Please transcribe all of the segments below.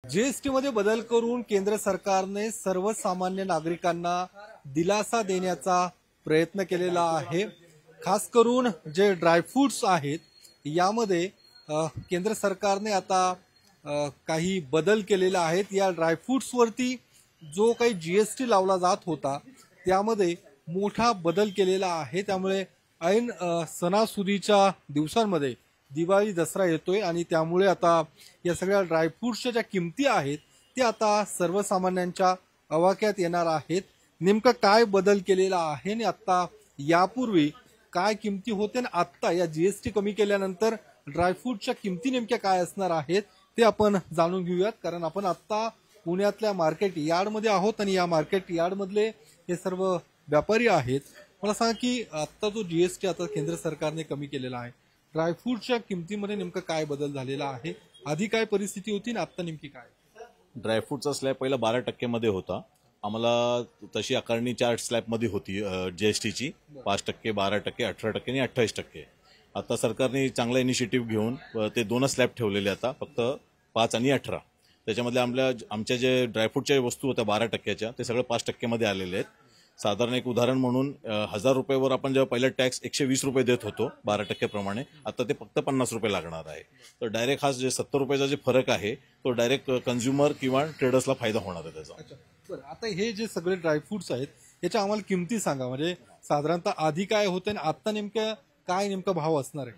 GST मध्ये बदल करून केंद्र सरकारने सर्वसामान्य नागरिकांना दिलासा देण्याचा प्रयत्न केलेला आहे। खास करून जे ड्रायफ्रुट्स आहेत यामध्ये केंद्र सरकारने आता काही बदल केलेला आहेत। या ड्रायफ्रुट्स वरती जो काही जीएसटी लावला जात होता त्यामध्ये मोठा बदल केलेला आहे। त्यामुळे ऐन सणासुदीच्या दिवसांमध्ये दिवाळी दसरा येतोय आणि त्यामुळे आता या सगळ्या ड्रायफ्रुट्सच्या ज्या किमती आहेत ते आता सर्वसामान्यांच्या आवाक्यात येणार आहेत। नेमका काय बदल केलेला आहे आणि आता यापूर्वी काय किमती होते आणि आता या जीएसटी कमी केल्यानंतर ड्रायफ्रुटच्या किमती नेमक्या काय असणार आहेत ते आपण जाणून घेऊयात। कारण आपण आता पुण्यातल्या मार्केट यार्डमध्ये आहोत आणि या मार्केट यार्डमधले हे सर्व व्यापारी आहेत। मला सांगा की आता जो जीएसटी आता केंद्र सरकारने कमी केलेला आहे ड्रायफ्रुटच्या किमतीमध्ये नेमका काय बदल झालेला आहे, आधी काय परिस्थिती होती आणि आता नेमकी काय? ड्रायफ्रुटचा स्लॅब पहिला 12% मध्ये होता। आम्हाला तशी आकारणी 4 स्लॅबमध्ये होती जीएसटीची, 5%, 12%, 18% आणि 28%। आता सरकारने चांगला इनिशिएटिव्ह घेऊन ते 2 स्लॅब ठेवलेले आता फक्त 5 आणि 18। त्याच्यामध्ये आमच्या जे ड्रायफ्रुटच्या वस्तू होत्या 12%च्या ते सगळं 5% मध्ये आलेले आहेत। साधारण एक उदाहरण म्हणून 1000 रुपयावर आपण जेव्हा पहिला टॅक्स 120 रुपये देत होतो 12% प्रमाणे, आता ते फक्त 50 रुपये लागणार आहे। तर डायरेक्ट हा जे 70 रुपयाचा जे फरक आहे तो डायरेक्ट कंझ्युमर किंवा ट्रेडर्सला फायदा होणार आहे त्याचा। बरं, आता हे जे सगळे ड्रायफ्रुट्स आहेत याच्या आम्हाला किमती सांगा, म्हणजे साधारणतः आधी काय होतं आणि आता नेमका भाव असणार आहे?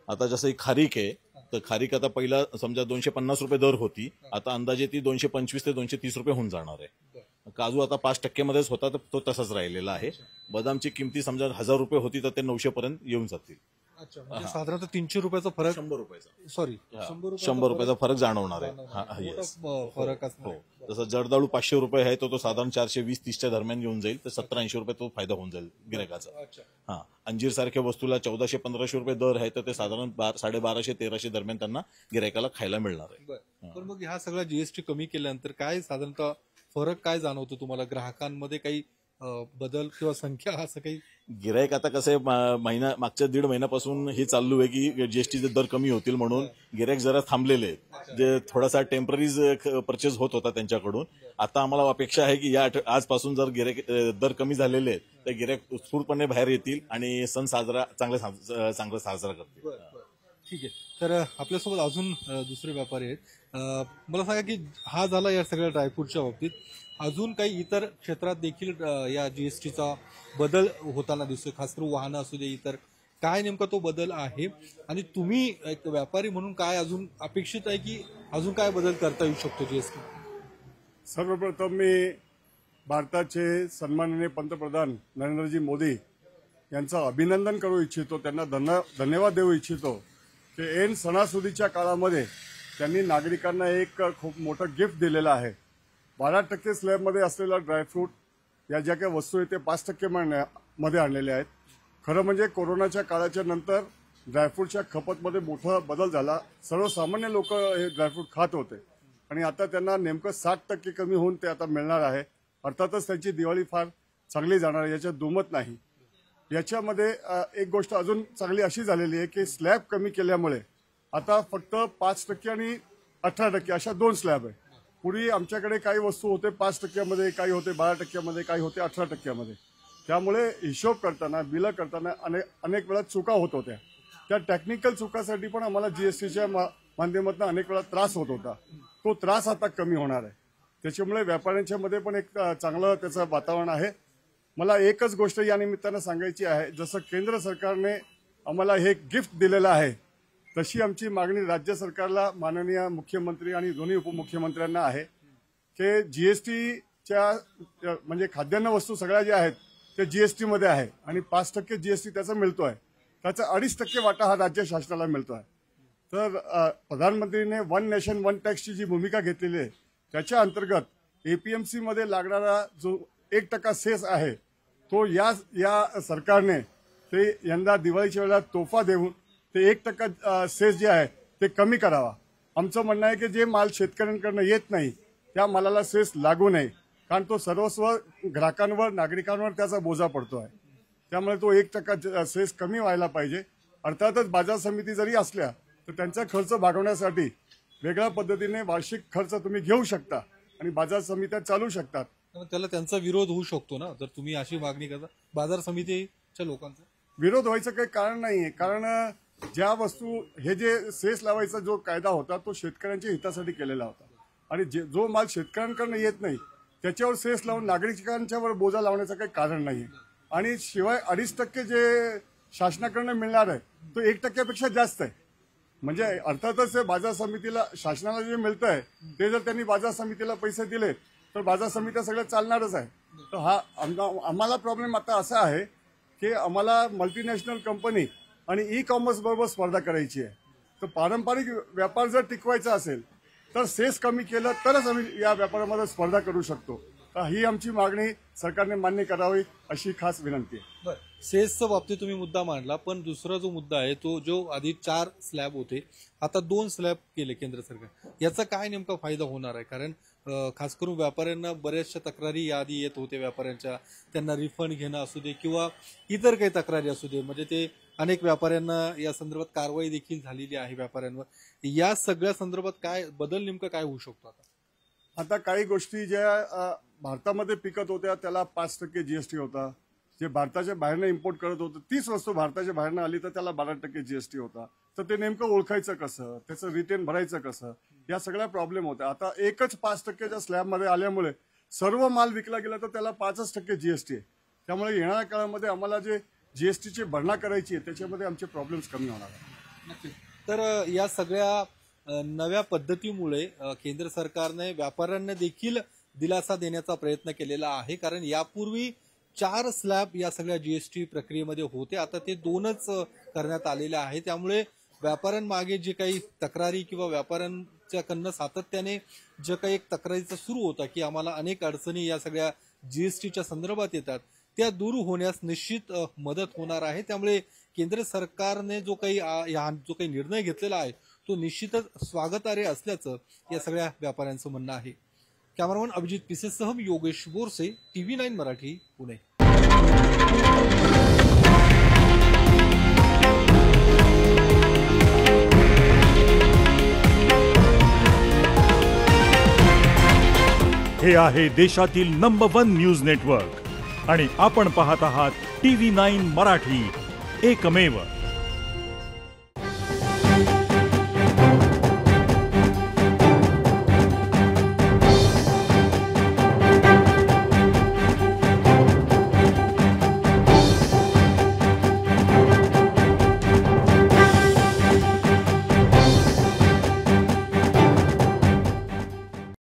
आता जसं एक खारीक आहे तर खारीक आता पहिला समजा 250 रुपये दर होती, आता अंदाजे ती 225 ते 230 रुपये होऊन जाणार आहे। काजू आता 5% मध्येच होता तर तो तसाच राहिलेला आहे। बदामची किमती समजा 1000 रुपये होती तर ते 900 पर्यंत येऊन जातील। म्हणजे साधारणतः 300 रुपयाचा फरक, 100 रुपयाचा, सॉरी 100 रुपयाचा फरक जाणवणार आहे। फरक असणार। जसं जर्दाळू 500 रुपये आहे तो साधारण 420-30च्या दरम्यान येऊन जाईल, तर 1780 रुपये तो फायदा होऊन जाईल गिरायकाचा। अंजीर सारख्या वस्तूला 1400-1500 रुपये दर आहे तर ते साधारण 1250-1300 दरम्यान त्यांना गिरायकाला खायला मिळणार आहे। पण मग ह्या सगळ्या जीएसटी कमी केल्यानंतर काय साधारणतः फरक काय जाणवतो तुम्हाला? ग्राहकांमध्ये काही बदल किंवा संख्या असं काही? गिरायक आता कसं मागच्या 1.5 महिन्यापासून हे चालू आहे की जीएसटीचे दर कमी होतील म्हणून गिरायक जरा थांबलेले आहेत। जे थोडासा टेम्पररीज परचेस होत होता त्यांच्याकडून, आता आम्हाला अपेक्षा आहे की आजपासून जर गिरायक दर कमी झालेले आहेत तर गिरायक उत्स्फूर्तपणे बाहेर येतील आणि सण चांगला साजरा करतील। ठीक आहे, तर आपल्यासोबत अजून दुसरे व्यापारी आहेत। मला सांगा की हा झाला या सगळ्या ड्रायफ्रुटच्या बाबतीत, अजून काही इतर क्षेत्रात देखील या जीएसटीचा बदल होताना दिसतोय, खास करून वाहनं असू दे, इतर काय नेमका तो बदल आहे आणि तुम्ही एक व्यापारी म्हणून काय अजून अपेक्षित आहे की अजून काय बदल करता येऊ शकतो जीएसटी? सर्वप्रथम मी भारताचे सन्माननीय पंतप्रधान नरेंद्रजी मोदी यांचं अभिनंदन करू इच्छितो, त्यांना धन्यवाद देऊ इच्छितो की ऐन सणासुदीच्या काळामध्ये त्यांनी नागरिकांना एक खूप मोठं गिफ्ट दिलेलं आहे। 12% स्लॅबमध्ये असलेला ड्रायफ्रूट या ज्या काही वस्तू आहेत ते 5% मध्ये आणलेले आहेत। खरं म्हणजे कोरोनाच्या काळाच्या नंतर ड्रायफ्रूटच्या खपतमध्ये मोठा बदल झाला, सर्वसामान्य लोक हे ड्रायफ्रूट खात होते आणि आता त्यांना नेमकं 60% कमी होऊन ते आता मिळणार आहे। अर्थातच त्यांची दिवाळी फार चांगली जाणार याच्यात दुमत नाही। याच्यामध्ये एक गोष्ट अजून चांगली अशी झालेली आहे की स्लॅब कमी केल्यामुळे आता फक्त 5% आणि 18% अशा 2 स्लॅब आहे। पूर्वी आमच्याकडे काही वस्तू होते 5% मध्ये, काही होते 12% मध्ये, काही होते 18% मध्ये। त्यामुळे हिशोब करताना, बिलं करताना अनेक वेळा चुका होत होत्या। त्या टेक्निकल चुकासाठी पण आम्हाला जीएसटीच्या माध्यमातून अनेक वेळा त्रास होत होता, तो त्रास आता कमी होणार आहे। त्याच्यामुळे व्यापाऱ्यांच्या मध्ये पण एक चांगलं त्याचं वातावरण आहे। मला एकच गोष्ट या निमित्तानं सांगायची आहे, जसं केंद्र सरकारने आम्हाला हे गिफ्ट दिलेलं आहे तशी आमची मागणी राज्य सरकारला, माननीय मुख्यमंत्री आणि दोन्ही उपमुख्यमंत्र्यांना आहे की जीएसटीच्या म्हणजे खाद्यान्न वस्तू सगळ्या ज्या आहेत ते जीएसटी मध्ये आहे आणि 5% जीएसटी त्याचा मिळतोय, त्याचा 2.5% वाटा हा राज्य शासनाला मिळतोय। तर प्रधानमंत्रीने वन नेशन वन टॅक्सची जी भूमिका घेतलेली आहे त्याच्या अंतर्गत एपीएमसी मध्ये लागणारा जो 1% सेस आहे तो या सरकारने ते यंदा दिवाळीच्या वेळेला तोफा देऊन ते 1% सेस जे आहे ते कमी करावा। आमचं म्हणणं आहे की जे माल शेतकऱ्यांकडनं येत नाही त्या मालाला सेस लागू नये, कारण तो सर्वस्व ग्राहकांवर, नागरिकांवर त्याचा बोजा पडतो आहे। त्यामुळे तो 1% सेस कमी व्हायला पाहिजे। अर्थातच बाजार समिती जरी असल्या तर त्यांचा खर्च भागवण्यासाठी वेगळ्या पद्धतीने वार्षिक खर्च तुम्ही घेऊ शकता आणि बाजार समित्या चालू शकतात. पण त्याला त्यांचा विरोध होऊ शकतो ना जर तुम्ही अशी मागणी करता बाजार समितीच्या लोकांचा. विरोध व्हायचं काही कारण नाहीये, कारण ज्या वस्तू हे जे सेस लावायचा जो कायदा होता तो शेतकऱ्यांच्या हितासाठी केलेला होता आणि जो माल शेतकऱ्यांकडनं येत नाही त्याच्यावर सेस लावून नागरिकांच्यावर बोजा लावण्याचं काही कारण नाही. आणि शिवाय 2.5% जे शासनाकडनं मिळणार आहे तो 1% जास्त आहे. म्हणजे अर्थातच बाजार समितीला शासनाला जे मिळतं आहे ते जर त्यांनी बाजार समितीला पैसे दिले तर बाजार समित्या सगळं चालणारच आहे. तर हा आम्हाला प्रॉब्लेम आता असा आहे की आम्हाला मल्टीनॅशनल कंपनी आणि ई कॉमर्स बरोबर स्पर्धा करायची आहे. तर पारंपरिक व्यापार जर टिकवायचा असेल तर सेस कमी केलं तरच आम्ही या व्यापारामध्ये स्पर्धा करू शकतो. तर ही आमची मागणी सरकारने मान्य करावी अशी खास विनंती आहे. सेसच्या बाबतीत तुम्ही मुद्दा मांडला, पण दुसरा जो मुद्दा आहे तो जो आधी 4 स्लॅब होते आता 2 स्लॅब केले केंद्र सरकार, याचा काय नेमका फायदा होणार आहे? कारण खास करून व्यापाऱ्यांना बऱ्याचशा तक्रारी याआधी येत होते व्यापाऱ्यांच्या, त्यांना रिफंड घेणं असू दे किंवा इतर काही तक्रारी असू दे, म्हणजे ते अनेक व्यापाऱ्यांना या संदर्भात कारवाई देखील झालेली आहे व्यापाऱ्यांवर. या सगळ्या संदर्भात काय बदल नेमका काय होऊ शकतो आता? आता काही गोष्टी ज्या भारतामध्ये पिकत होत्या त्याला 5% जीएसटी होता. जे भारताच्या बाहेरनं इम्पोर्ट करत होतं तीच वस्तू भारताच्या बाहेरनं आली तर त्याला 12% जीएसटी होता. तर ते नेमकं ओळखायचं कसं, त्याचं रिटर्न भरायचं कसं, या सगळ्या प्रॉब्लेम होत्या. आता एकच 5%च्या स्लॅबमध्ये आल्यामुळे सर्व माल विकला गेला तर त्याला 5% जीएसटी आहे. त्यामुळे येणाऱ्या काळामध्ये आम्हाला जे जीएसटीची भरणा करायची आहे त्याच्यामध्ये आमचे प्रॉब्लेम्स कमी होणार आहेत. तर या सगळ्या नव्या पद्धतीमुळे केंद्र सरकारने व्यापाऱ्यांना देखील दिलासा देण्याचा प्रयत्न केलेला आहे. कारण यापूर्वी 4 स्लॅब या सगळ्या जीएसटी प्रक्रियेमध्ये होते, आता ते 2च करण्यात आलेले आहे. त्यामुळे व्यापाऱ्यांमागे जे काही तक्रारी किंवा व्यापाऱ्यांच्याकडनं सातत्याने जे काही एक तक्रारीचं सुरू होता की आम्हाला अनेक अडचणी या सगळ्या जीएसटीच्या संदर्भात येतात, त्या दूर होण्यास निश्चित मदत होणार आहे. त्यामुळे केंद्र सरकारने जो काही निर्णय घेतलेला आहे तो निश्चितच स्वागतार्ह असल्याचं या सगळ्या व्यापाऱ्यांचं म्हणणं आहे. कॅमेरामन अभिजित पिसेसह योगेश बोरसे, TV9 मराठी, पुणे. हे आहे देशातील नंबर 1 न्यूज नेटवर्क आणि आपण पाहत आहात TV9 मराठी, एकमेव.